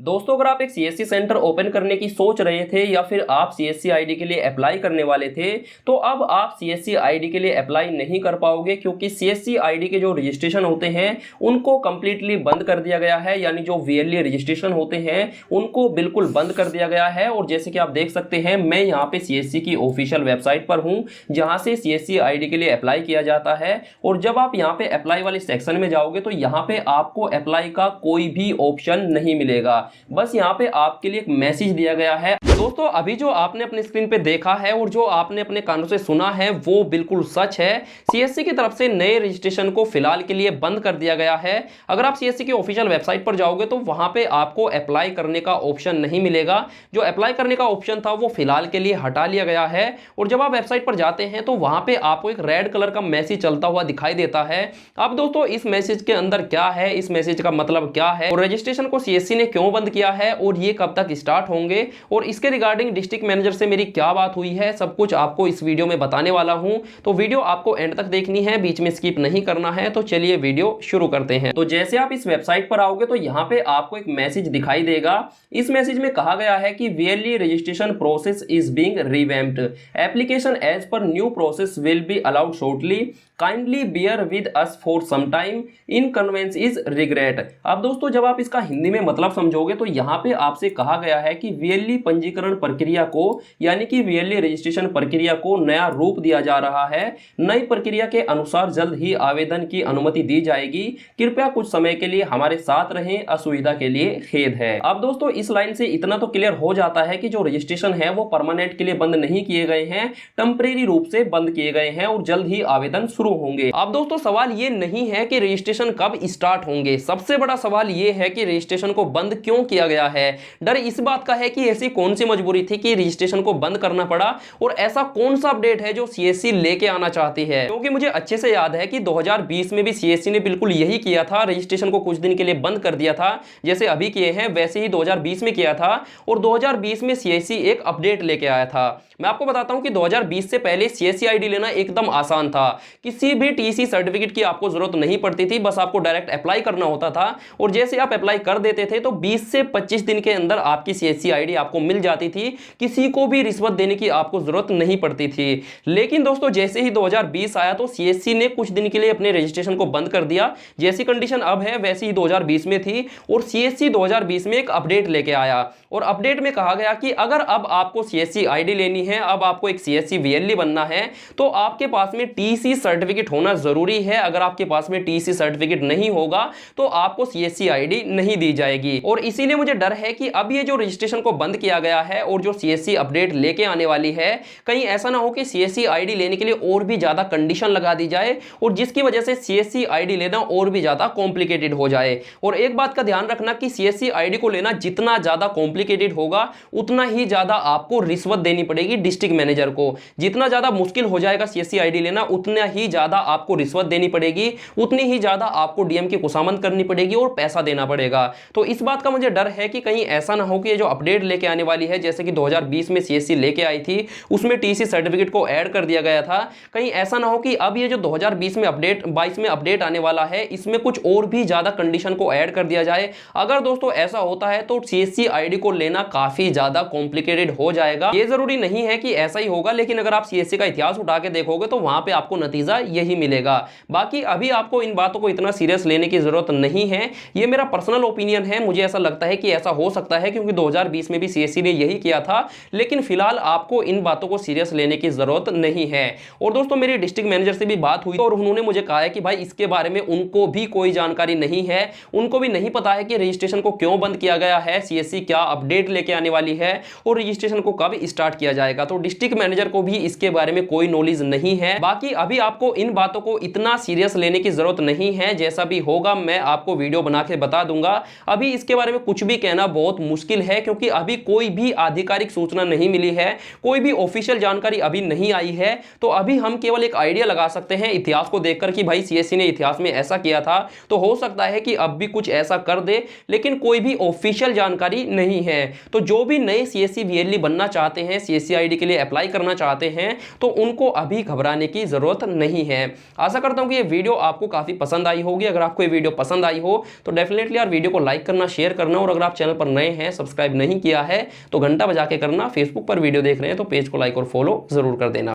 दोस्तों, अगर आप एक सीएससी सेंटर ओपन करने की सोच रहे थे या फिर आप सीएससी आईडी के लिए अप्लाई करने वाले थे, तो अब आप सीएससी आईडी के लिए अप्लाई नहीं कर पाओगे क्योंकि सीएससी आईडी के जो रजिस्ट्रेशन होते हैं उनको कंप्लीटली बंद कर दिया गया है। यानी जो वीएलई रजिस्ट्रेशन होते हैं उनको बिल्कुल बंद कर दिया गया है। और जैसे कि आप देख सकते हैं, मैं यहाँ पे सीएससी की ऑफिशियल वेबसाइट पर हूँ जहाँ से सीएससी आईडी के लिए अप्लाई किया जाता है। और जब आप यहाँ पे अप्लाई वाले सेक्शन में जाओगे तो यहाँ पे आपको अप्लाई का कोई भी ऑप्शन नहीं मिलेगा। बस यहाँ पे आपके लिए एक मैसेज दिया गया है। दोस्तों, अभी जो आपने अपने स्क्रीन पे देखा है और जो आपने अपने कानों से सुना है वो बिल्कुल सच है। सीएससी की तरफ से नए रजिस्ट्रेशन को फिलहाल के लिए बंद कर दिया गया है। अगर आप सीएससी की ऑफिशियल वेबसाइट पर जाओगे तो वहां पे आपको अप्लाई करने का ऑप्शन नहीं मिलेगा। जो अप्लाई करने का ऑप्शन था वो फिलहाल के लिए हटा लिया गया है। और जब आप वेबसाइट पर जाते हैं तो वहां पे आपको एक रेड कलर का मैसेज चलता हुआ दिखाई देता है। अब दोस्तों, इस मैसेज के अंदर क्या है, इस मैसेज का मतलब क्या है और रजिस्ट्रेशन को सीएससी ने क्यों बंद किया है और ये कब तक स्टार्ट होंगे और इसके रिगार्डिंग डिस्ट्रिक्ट मैनेजर से मेरी क्या बात हुई है, सब कुछ आपको इस वीडियो में बताने वाला हूं। तो वीडियो आपको एंड तक देखनी है, बीच में स्किप नहीं करना है। तो चलिए वीडियो शुरू करते हैं। तो जैसे आप इस वेबसाइट पर आओगे तो यहाँ पे आपको एक मैसेज दिखाई देगा। इस मैसेज में कहा गया है कि VLE registration process is being revamped, application as per new process will be allowed shortly, kindly bear with us for some time, inconvenience is regret. अब दोस्तों, जब आप इसका हिंदी में मतलब समझोगे तो यहाँ पे आपसे कहा गया है कि वीएलई पंजीकरण प्रक्रिया को यानी कि वीएलई रजिस्ट्रेशन प्रक्रिया को नया रूप दिया जा रहा है। नई प्रक्रिया के अनुसार जल्द ही आवेदन की अनुमति दी जाएगी। कृपया कुछ समय के लिए हमारे साथ रहें, असुविधा के लिए खेद है। अब दोस्तों, इस लाइन से इतना तो क्लियर हो जाता है कि जो रजिस्ट्रेशन है वो परमानेंट के लिए बंद नहीं किए गए हैं, टेम्परेरी रूप से बंद किए गए हैं और जल्द ही आवेदन शुरू होंगे। अब दोस्तों, सवाल ये नहीं है कि रजिस्ट्रेशन कब स्टार्ट होंगे, सबसे बड़ा सवाल ये है कि रजिस्ट्रेशन को बंद क्यों किया गया है। डर इस बात का है कि ऐसी कौन सी मजबूरी थी कि रजिस्ट्रेशन को बंद करना पड़ा और ऐसा कौन सा अपडेट है जो सीएससी लेके आना चाहती है। क्योंकि मुझे अच्छे से याद है कि 2020 में भी सीएससी ने बिल्कुल यही किया था, रजिस्ट्रेशन को कुछ दिन के लिए बंद कर दिया था। जैसे अभी किए हैं वैसे ही 2020 में किया था और 2020 में सीएससी एक अपडेट लेके आया था। मैं आपको बताता हूं कि 2020 से पहले सीएससी आईडी लेना एकदम आसान था। किसी भी टीसी सर्टिफिकेट की आपको जरूरत नहीं पड़ती थी, बस आपको डायरेक्ट अप्लाई करना होता था और जैसे आप अप्लाई कर देते थे तो 20 से 25 दिन के अंदर आपकी सीएससी आईडी आपको मिल जाती थी। किसी को भी रिश्वत देने की आपको जरूरत नहीं पड़ती थी। लेकिन दोस्तों, जैसे ही 2020 आया तो सीएससी ने कुछ दिन के लिए अपने रजिस्ट्रेशन को बंद कर दिया। जैसी कंडीशन अब है वैसी ही 2020 में थी और सीएससी 2020 में एक अपडेट लेके आया और अपडेट में कहा गया कि अगर अब आपको सीएससी आईडी लेनी है, अब आपको एक सीएससी वीएलई बनना है तो आपके पास में टीसी सर्टिफिकेट होना जरूरी है। अगर आपके पास में टीसी सर्टिफिकेट नहीं होगा तो आपको सीएससी आईडी नहीं दी जाएगी। और इसीलिए मुझे डर है कि अब ये जो रजिस्ट्रेशन को बंद किया गया है और जो सीएससी अपडेट लेके आने वाली है, कहीं ऐसा ना हो कि सीएससी आईडी लेने के लिए और भी ज्यादा कंडीशन लगा दी जाए और जिसकी वजह से सीएससी आईडी लेना और भी ज्यादा कॉम्प्लिकेटेड हो जाए। और एक बात का ध्यान रखना कि सीएससी आईडी को लेना जितना ज्यादा कॉम्प्लिकेटेड होगा उतना ही ज्यादा आपको रिश्वत देनी पड़ेगी डिस्ट्रिक्ट मैनेजर को। जितना ज्यादा मुश्किल हो जाएगा सीएससी आईडी लेना उतना ही ज्यादा आपको रिश्वत देनी पड़ेगी, उतनी ही ज्यादा आपको डीएम की खुशामद करनी पड़ेगी और पैसा देना पड़ेगा। तो इस बात का मुझे डर है कि कहीं ऐसा ना हो कि ये जो अपडेट लेके आने वाली है, जैसे कि 2020 में सीएससी लेके आई थी उसमें टीसी सर्टिफिकेट को ऐड कर दिया गया था, कहीं ऐसा ना हो कि अब ये जो 2020 में अपडेट 22 में अपडेट आने वाला है इसमें कुछ और भी ज्यादा कंडीशन को ऐड कर दिया जाए। अगर दोस्तों ऐसा होता है तो सीएससी आईडी को लेना काफी ज्यादा कॉम्प्लिकेटेड हो जाएगा। ये जरूरी नहीं है कि ऐसा ही होगा, लेकिन अगर आप सीएससी का इतिहास उठा के देखोगे तो वहां पे आपको नतीजा यही मिलेगा। बाकी अभी आपको इन बातों को इतना सीरियस लेने की जरूरत नहीं है, ये मेरा पर्सनल ओपिनियन है। मुझे ऐसा लगता है कि ऐसा हो सकता है क्योंकि 2020 में भी सीएससी ने यही किया था, लेकिन फिलहाल आपको इन बातों को सीरियस लेने की जरूरत नहीं है। और दोस्तों, मेरी डिस्ट्रिक्ट मैनेजर से भी बात हुई और उन्होंने मुझे कहा है कि भाई इसके बारे में उनको भी कोई जानकारी नहीं है, उनको भी नहीं पता है कि रजिस्ट्रेशन को क्यों बंद किया गया है, सीएससी क्या अपडेट लेके आने वाली है और रजिस्ट्रेशन को कब स्टार्ट किया जाएगा। तो डिस्ट्रिक्ट मैनेजर को भी इसके बारे में कोई नॉलेज नहीं है। बाकी अभी आपको इन बातों को इतना सीरियस लेने की जरूरत नहीं है, जैसा भी होगा मैं आपको वीडियो बना के बता दूंगा। अभी इसके बारे में कुछ भी कहना बहुत मुश्किल है क्योंकि अभी कोई भी आधिकारिक सूचना नहीं मिली है, कोई भी ऑफिशियल जानकारी अभी नहीं आई है, तो अभी हम केवल एक आइडिया लगा सकते हैं इतिहास को देखकर कि भाई सीएससी ने इतिहास में ऐसा किया था, तो हो सकता है कि अब भी कुछ ऐसा कर दे, लेकिन कोई भी ऑफिशियल जानकारी नहीं है। तो जो भी नए सीएससी वीएलई बनना चाहते हैं, सीएससी आईडी के लिए अप्लाई करना चाहते हैं, तो उनको अभी घबराने की जरूरत नहीं है। आशा करता हूं कि ये वीडियो आपको काफी पसंद आई होगी। अगर आपको ये वीडियो पसंद आई हो तो डेफिनेटली यार वीडियो को लाइक करना, शेयर करना, और अगर आप चैनल पर नए हैं, सब्सक्राइब नहीं किया है, तो घंटा बजा के करना। फेसबुक पर वीडियो देख रहे हैं तो पेज को लाइक और फॉलो जरूर कर देना।